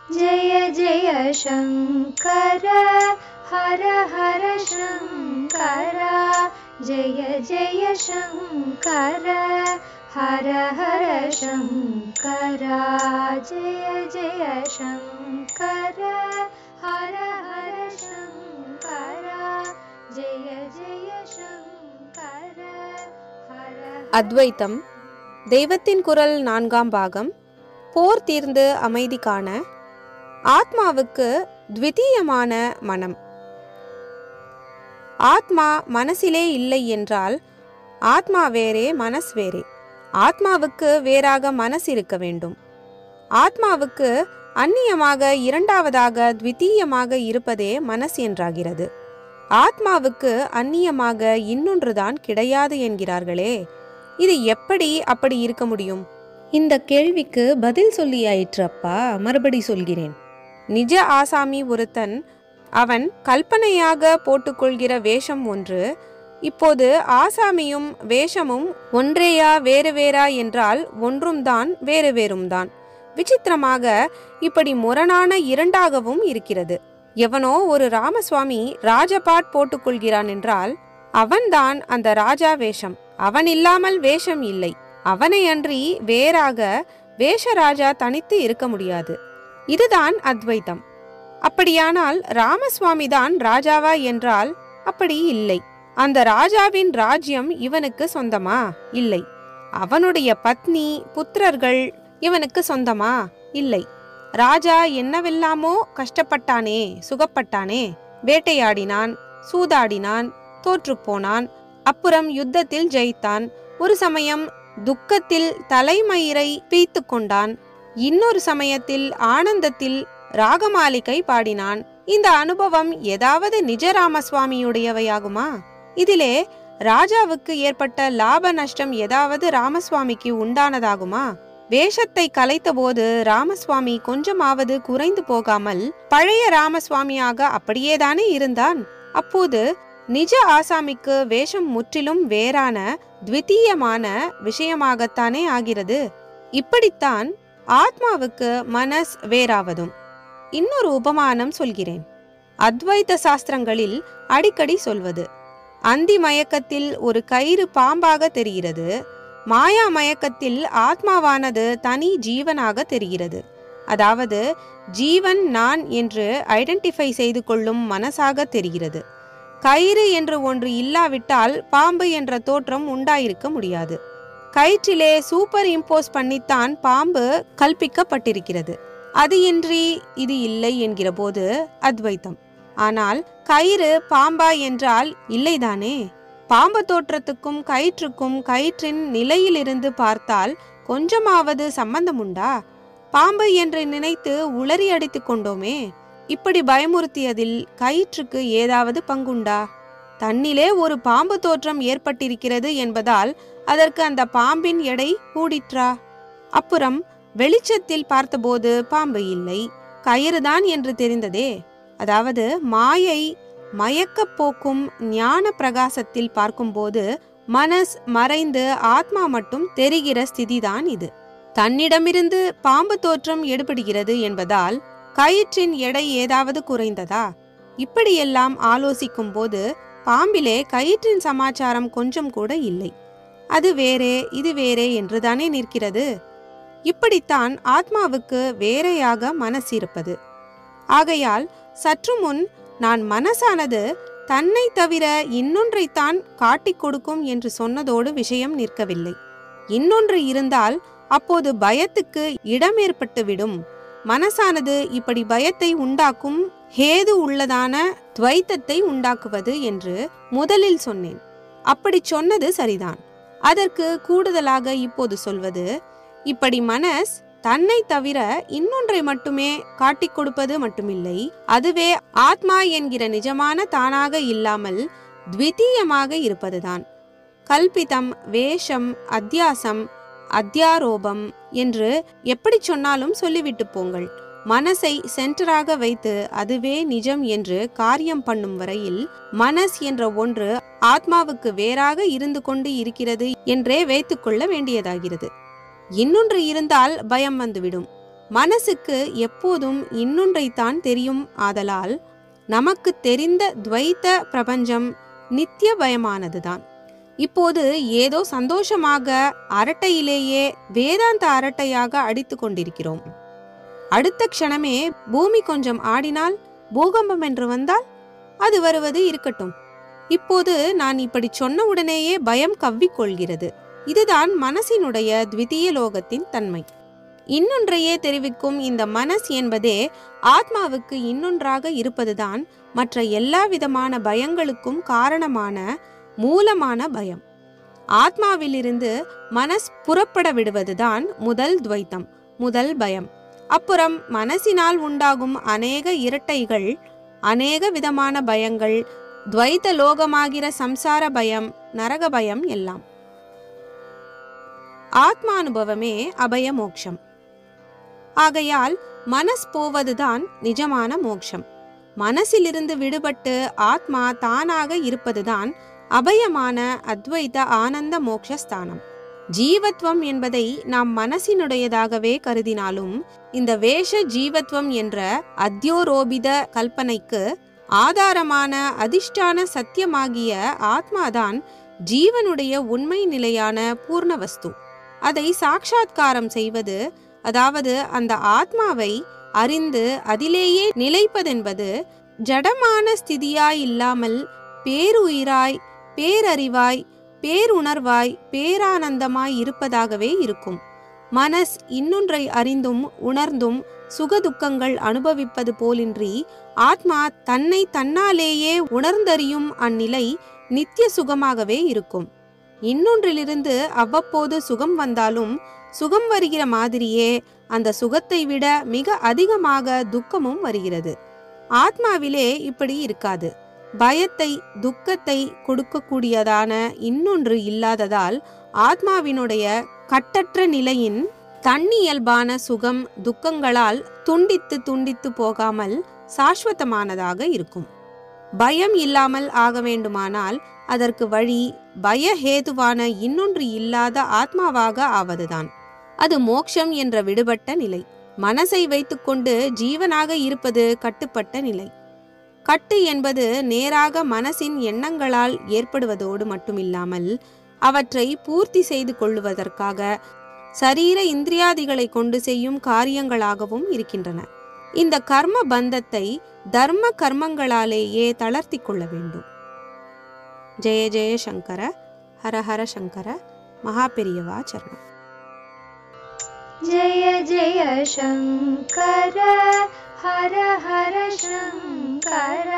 जय जय शंकर हर हर शंकर जय जय शंकर हर हर शंकर जय जय शंकर हर हर शंकर जय जय शंकर हर அத்வைத்தம் தெய்வத்தின் குரல் 4ஆம் பாகம். போர் தீர்ந்து அமைதி காண ஆத்மாவுக்கு த்விதீயமான மனம். ஆத்மா மனசிலே இல்லை என்றால் ஆத்மா வேறே மனஸ் வேறே. ஆத்மாவுக்கு வேறாக மனசு இருக்க வேண்டும். ஆத்மாவுக்கு அந்நியமாக இரண்டாவதாக த்விதீயமாக இருப்பதே மனஸ் என்றாகிறது. ஆத்மாவுக்கு அந்நியமாக இன்னொன்றுதான் கிடையாது என்கிறார்களே, இது எப்படி அப்படி இருக்க முடியும்? இந்த கேள்விக்கு பதில் சொல்லியாயிற்று அப்பா, மறுபடி சொல்கிறேன். நிஜ ஆசாமி ஒருத்தன், அவன் கல்பனையாக போட்டுக்கொள்கிற வேஷம் ஒன்று. இப்போது ஆசாமியும் வேஷமும் ஒன்றேயா வேறு வேறா என்றால் ஒன்றும் தான் வேறு வேறும் தான். விசித்திரமாக இப்படி முரணான இரண்டாகவும் இருக்கிறது. எவனோ ஒரு ராமசுவாமி ராஜபாட் போட்டுக்கொள்கிறான் என்றால் அவன்தான் அந்த ராஜா வேஷம். அவன் இல்லாமல் வேஷம் இல்லை. அவனை அன்றி வேறாக வேஷராஜா தனித்து இருக்க முடியாது. இதுதான் அத்வைத்தம். அப்படியானால் ராமசுவாமி தான் ராஜாவா என்றால் அப்படி இல்லை. அந்த ராஜாவின் ராஜ்யம் இவனுக்கு சொந்தமா? இல்லை. அவனுடைய பத்னி புத்திரர்கள் இவனுக்கு சொந்தமா? இல்லை. ராஜா என்னவெல்லாமோ கஷ்டப்பட்டானே, சுகப்பட்டானே, வேட்டையாடினான், சூதாடினான், தோற்றுப்போனான், அப்புறம் யுத்தத்தில் ஜெயித்தான், ஒரு சமயம் துக்கத்தில் தலைமயிரை பீய்த்து கொண்டான், இன்னொரு சமயத்தில் ஆனந்தத்தில் ராகமாலிகை பாடினான். இந்த அனுபவம் ஏதாவது நிஜ ராமசுவாமியுடையவையாகுமா? இதிலே ராஜாவுக்கு ஏற்பட்ட லாப நஷ்டம் ஏதாவது ராமசுவாமிக்கு உண்டானதாகுமா? வேஷத்தை கலைத்த போது ராமசுவாமி கொஞ்சமாவது குறைந்து போகாமல் பழைய ராமசுவாமியாக அப்படியேதானே இருந்தான். அப்போது நிஜ ஆசாமிக்கு வேஷம் முற்றிலும் வேறான த்விதீயமான விஷயமாகத்தானே ஆகிறது. இப்படித்தான் ஆத்மாவுக்கு மனஸ் வேறாவதும். இன்னொரு உபமானம் சொல்கிறேன். அத்வைத சாஸ்திரங்களில் அடிக்கடி சொல்வது, அந்தி மயக்கத்தில் ஒரு கயிறு பாம்பாக தெரிகிறது, மாயா மயக்கத்தில் ஆத்மாவானது தனி ஜீவனாக தெரிகிறது. அதாவது ஜீவன் நான் என்று ஐடென்டிஃபை செய்து கொள்ளும் மனசாக தெரிகிறது. கயிறு என்று ஒன்று இல்லாவிட்டால் பாம்பு என்ற தோற்றம் உண்டாயிருக்க முடியாது. கயிற்றிலே சூப்பர் இம்போஸ் பண்ணித்தான் பாம்பு கல்பிக்கப்பட்டிருக்கிறது. அது இன்றி இது இல்லை என்கிற போது அத்வைத்தம். ஆனால் கயிறு பாம்பா என்றால் இல்லைதானே. பாம்பு தோற்றத்துக்கும் கயிற்றுக்கும் கயிற்றின் நிலையிலிருந்து பார்த்தால் கொஞ்சமாவது சம்பந்தம் உண்டா? பாம்பு என்று நினைத்து உளறி அடித்து கொண்டோமே. இப்படி பயமுறுத்தியதில் கயிற்றுக்கு ஏதாவது பங்குண்டா? தன்னிலே ஒரு பாம்பு தோற்றம் ஏற்பட்டிருக்கிறது என்பதால் அதற்கு அந்த பாம்பின் எடை கூடிற்றா? அப்புறம் வெளிச்சத்தில் பார்த்தபோது பாம்பு இல்லை, கயிறுதான் என்று தெரிந்ததே. அதாவது மாயை மயக்க போக்கும் ஞான பிரகாசத்தில் பார்க்கும்போது மனஸ் மறைந்து ஆத்மா மட்டும் தெரிகிற ஸ்திதிதான் இது. தன்னிடமிருந்து பாம்பு தோற்றம் எடுபடுகிறது என்பதால் கயிற்றின் எடை ஏதாவது குறைந்ததா? இப்படியெல்லாம் ஆலோசிக்கும் போது பாம்பிலே கயிற்றின் சமாச்சாரம் கொஞ்சம் கூட இல்லை. அது வேறே இது வேறே என்றுதானே நிற்கிறது. இப்படித்தான் ஆத்மாவுக்கு வேறையாக மனசு இருப்பது. ஆகையால் சற்று முன் நான் மனசானது தன்னை தவிர இன்னொன்றைத்தான் காட்டிக் கொடுக்கும் என்று சொன்னதோடு விஷயம் நிற்கவில்லை. இன்னொன்று இருந்தால் அப்போது பயத்துக்கு இடம் ஏற்பட்டுவிடும். மனசானது இப்படி பயத்தை உண்டாக்கும் ஹேது உள்ளதான துவைத்தத்தை உண்டாக்குவது என்று முதலில் சொன்னேன். அப்படி சொன்னது சரிதான். அதற்கு கூடுதலாக இப்போது சொல்வது, இப்படி மனஸ் தன்னை தவிர இன்னொன்றை மட்டுமே காட்டிக் கொடுப்பது மட்டுமில்லை, அதுவே ஆத்மா என்கிற நிஜமான தானாக இல்லாமல் த்விதீயமாக இருப்பதுதான். கல்பிதம், வேஷம், அத்தியாசம், அத்தியாரோபம் என்று எப்படி சொன்னாலும் சொல்லிவிட்டு போங்கள். மனசை சென்டராக வைத்து அதுவே நிஜம் என்று காரியம் பண்ணும் வரையில் மனஸ் என்ற ஒன்று ஆத்மாவுக்கு வேறாக இருந்து கொண்டு இருக்கிறது என்றே வைத்துக்கொள்ள வேண்டியதாகிறது. இன்னொன்று இருந்தால் பயம் வந்துவிடும். மனசுக்கு எப்போதும் இன்னொன்றைத்தான் தெரியும். ஆதலால் நமக்கு தெரிந்த துவைத்த பிரபஞ்சம் நித்திய பயமானதுதான். இப்போது ஏதோ சந்தோஷமாக அரட்டையிலேயே வேதாந்த அரட்டையாக அடித்து கொண்டிருக்கிறோம். அடுத்த க்ஷணமே பூமி கொஞ்சம் ஆடினால், பூகம்பம் என்று வந்தால், அது வருவது இருக்கட்டும். இப்போது நான் இப்படி சொன்ன உடனேயே பயம் கவ்விக்கொள்கிறது. இதுதான் மனசினுடைய த்விதீய லோகத்தின் தன்மை. இன்னொன்றையே தெரிவிக்கும் இந்த மனஸ் என்பதே ஆத்மாவுக்கு இன்னொன்றாக இருப்பதுதான் மற்ற எல்லா விதமான பயங்களுக்கும் காரணமான மூலமான பயம். ஆத்மாவிலிருந்து மனஸ் புறப்பட விடுவதுதான் முதல் துவைத்தம், முதல் பயம். அப்புறம் மனசினால் உண்டாகும் அநேக இரட்டைகள், அநேக விதமான பயங்கள், துவைத்த லோகமாகிற சம்சார பயம், நரக பயம் எல்லாம். ஆத்மானுபவமே அபய மோக்ஷம். ஆகையால் மனஸ் போவதுதான் நிஜமான மோக்ஷம். மனசிலிருந்து விடுபட்டு ஆத்மா தானாக இருப்பதுதான் அபயமான அத்வைத ஆனந்த மோக்ஷஸ்தானம். ஜீவத்வம் என்பதை நாம் மனசினுடையதாகவே கருதினாலும் இந்த வேஷ ஜீவத்வம் என்ற அத்யோரோபித கல்பனைக்கு ஆதாரமான அதிஷ்டான சத்தியமாகிய ஆத்மாதான் ஜீவனுடைய உண்மை நிலையான பூர்ண வஸ்து. அதை சாட்சாத்காரம் செய்வது, அதாவது அந்த ஆத்மாவை அறிந்து அதிலேயே நிலைப்பதென்பது ஜடமான ஸ்திதியாய் இல்லாமல் பேருயிராய், பேரறிவாய், பேருணர்வாய், பேரானந்தமாய் இருப்பதாகவே இருக்கும். மனஸ் இன்னொன்றை அறிந்தும் உணர்ந்தும் சுகதுக்கங்கள் அனுபவிப்பது போலின்றி ஆத்மா தன்னை தன்னாலேயே உணர்ந்தறியும் அந்நிலை நித்திய சுகமாகவே இருக்கும். இன்னொன்றிலிருந்து அவ்வப்போது சுகம் வந்தாலும் சுகம் வருகிற மாதிரியே அந்த சுகத்தை விட மிக அதிகமாக துக்கமும் வருகிறது. ஆத்மாவிலே இப்படி இருக்காது. பயத்தை, துக்கத்தை கொடுக்கக்கூடியதான இன்னொன்று இல்லாததால் ஆத்மாவினுடைய கட்டற்ற நிலையின் தன்னியல்பான சுகம் துக்கங்களால் துண்டித்து துண்டித்து போகாமல் சாஸ்வதமானதாக இருக்கும். பயம் இல்லாமல் ஆக வேண்டுமானால் அதற்கு வழி பயஹேதுவான இன்னொன்று இல்லாத ஆத்மாவாக ஆவதுதான். அது மோக்ஷம் என்ற விடுபட்ட நிலை. மனசை வைத்துக்கொண்டு ஜீவனாக இருப்பது கட்டுப்பட்ட நிலை. கட்டு என்பது நேராக மனசின் எண்ணங்களால் ஏற்படுவதோடு மட்டுமில்லாமல் அவற்றை பூர்த்தி செய்து கொள்ளுவதற்காக சரீர இந்திரியாதிகளை கொண்டு செய்யும் காரியங்களாகவும் இருக்கின்றன. இந்த கர்ம பந்தத்தை தர்ம கர்மங்களாலேயே தளர்த்தி கொள்ள வேண்டும். ஜெய ஜெய சங்கர, ஹர ஹர சங்கர, மகாபெரியவா சரணம். जय जय शंकर, हर हर शंकर,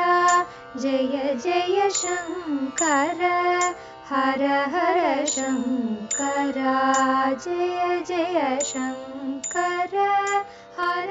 जय जय शंकर, हर हर शंकर, जय जय शंकर, हर